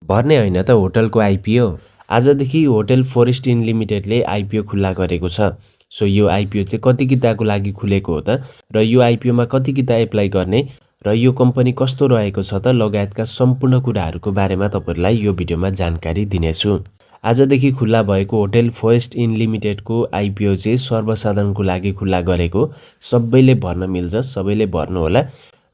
भर्ने होइन त होटलको आइपिओ। आजदेखि होटल फरेस्ट इन लिमिटेडले आइपिओ खुल्ला गरेको छ। सो यो आइपिओ चाहिँ कति किताको लागि खुलेको हो त र यो आइपिओमा कति किता एप्लाई गर्ने र यो कम्पनी कस्तो रहेको छ त लगायतका सम्पूर्ण कुराहरूको बारेमा तपाईहरुलाई यो भिडियोमा जानकारी दिनेछु। आजदेखि खुल्ला भएको होटल फरेस्ट इन लिमिटेडको आइपिओ चाहिँ सर्वसाधारणको लागि खुल्ला गरेको। सबैले भर्न मिल्छ, सबैले भर्नु होला।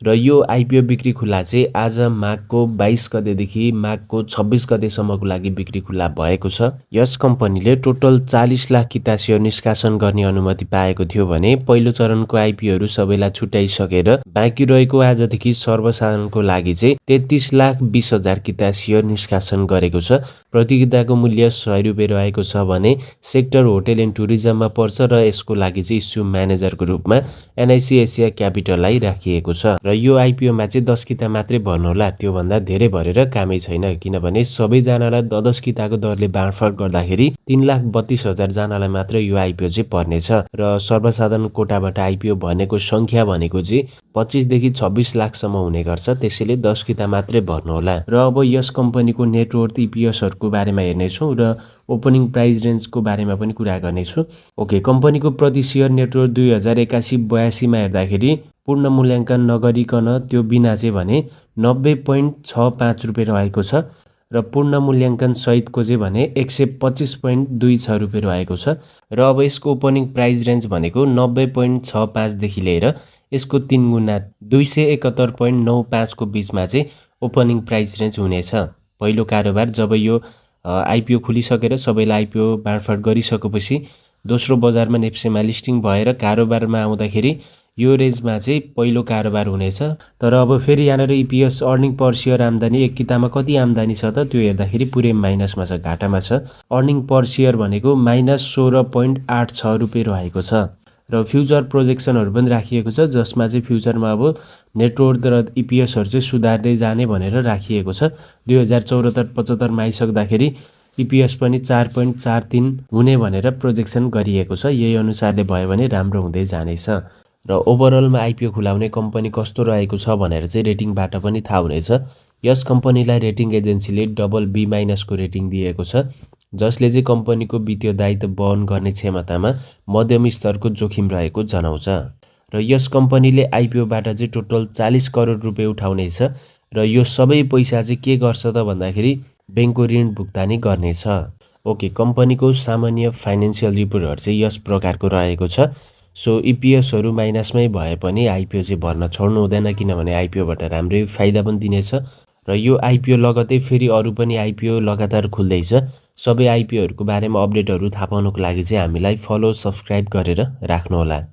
र यो आइपिओ बिक्री खुल्ला चाहिँ आज माघको 22 गतेदेखि माघको 26 गतेसम्मको लागि बिक्री खुल्ला भएको छ। यस कम्पनीले टोटल 40 लाख किता सेयर निष्कासन गर्ने अनुमति पाएको थियो भने पहिलो चरणको आइपिओहरू सबैलाई छुट्याइसकेर बाँकी रहेको आजदेखि सर्वसाधारणको लागि चाहिँ 33 लाख 20 हजार किता सेयर निष्कासन गरेको छ। प्रति किताको मूल्य 100 रुपैयाँ रहेको छ भने सेक्टर होटल एन्ड टुरिज्ममा पर्छ र यसको लागि चाहिँ इस्यु म्यानेजरको रूपमा एनआइसी एसिया क्यापिटललाई राखिएको छ। र यो आइपिओमा चाहिँ 10 किता मात्रै भर्नु होला, त्यो भन्दा धेरै भरेर कामै छैन। किनभने सबैजनालाई 10 किताको दरले बाँडफाँड गर्दाखेरि 3,32,000 जनालाई मात्र यो आइपिओ चाहिँ पर्नेछ। र सर्वसाधारण कोटाबाट आइपिओ भनेको संख्या भनेको चाहिँ 25 देखि 26 लाखसम्म हुने गर्छ। त्यसैले 10 किता मात्रै भर्नु होला। र अब यस कम्पनीको नेटवर्थ इपिएसहरुको बारेमा हेर्नेछौँ र ओपनिङ प्राइस रेन्जको बारेमा पनि कुरा गर्नेछु। ओके, कम्पनीको प्रति शेयर नेटवर्थ 2081-82 मा हेर्दाखेरि पूर्ण मूल्याङ्कन नगरिकन त्यो बिना चाहिँ भने 90.65 रुपैयाँ रहेको छ र पूर्ण मूल्याङ्कन सहितको चाहिँ भने 125.26 रुपैयाँ रहेको छ। र अब यसको ओपनिङ प्राइस रेन्ज भनेको 90.65 देखि लिएर यसको 3 गुणा 271.95 को बीचमा चाहिँ ओपनिङ प्राइस रेन्ज हुनेछ। पहिलो कारोबार जब यो आइपिओ खुलिसकेर सबैलाई आइपिओ बाँडफाँड गरिसकेपछि दोस्रो बजारमा नेप्सेमा लिस्टिङ भएर कारोबारमा आउँदाखेरि यो रेन्जमा चाहिँ पहिलो कारोबार हुनेछ। तर अब फेरि यहाँनिर इपिएस अर्निङ पर शेयर आम्दानी एक कितामा कति आम्दानी छ त त्यो हेर्दाखेरि पुरै माइनसमा छ, घाटामा छ। अर्निङ पर शेयर भनेको -16.86 रुपैयाँ रहेको छ। र फ्युचर प्रोजेक्सनहरु पनि राखिएको छ जसमा चाहिँ फ्युचरमा अब नेटवर्थ र इपिएसहरु चाहिँ सुधार्दै जाने भनेर राखिएको छ। 2074-75 मा आइसक्दाखेरि इपिएस पनि 4.43 हुने भनेर प्रोजेक्सन गरिएको छ। यही अनुसारले भयो भने राम्रो हुँदै जानेछ। र ओभरअलमा आइपिओ खुलाउने कम्पनी कस्तो रहेको छ भनेर चाहिँ रेटिङबाट पनि थाहा हुनेछ। यस कम्पनीलाई रेटिङ एजेन्सीले BB- को रेटिङ दिएको छ, जसले चाहिँ कम्पनीको वित्तीय दायित्व वहन गर्ने क्षमतामा मध्यम स्तरको जोखिम रहेको जनाउँछ। र यस कम्पनीले आइपिओबाट चाहिँ टोटल 40 करोड रुपैयाँ उठाउनेछ र यो सबै पैसा चाहिँ के गर्छ त भन्दाखेरि बैंकको ऋण भुक्तानी गर्नेछ। ओके, कम्पनीको सामान्य फाइनान्शियल रिपोर्टहरु चाहिँ यस प्रकारको रहेको छ। सो इपिएसहरु माइनसमै भए पनि आइपिओ चाहिँ भर्न छोड्नु हुँदैन, किनभने आइपिओबाट राम्रै फाइदा पनि दिनेछ। र यो आइपिओ लगतै फेरि अरु पनि आइपिओ लगातार खुल्दैछ। सबै आइपिओहरुको बारेमा अपडेटहरु थाहा पाउनको लागि चाहिँ हामीलाई फलो सब्स्क्राइब गरेर राख्नु होला।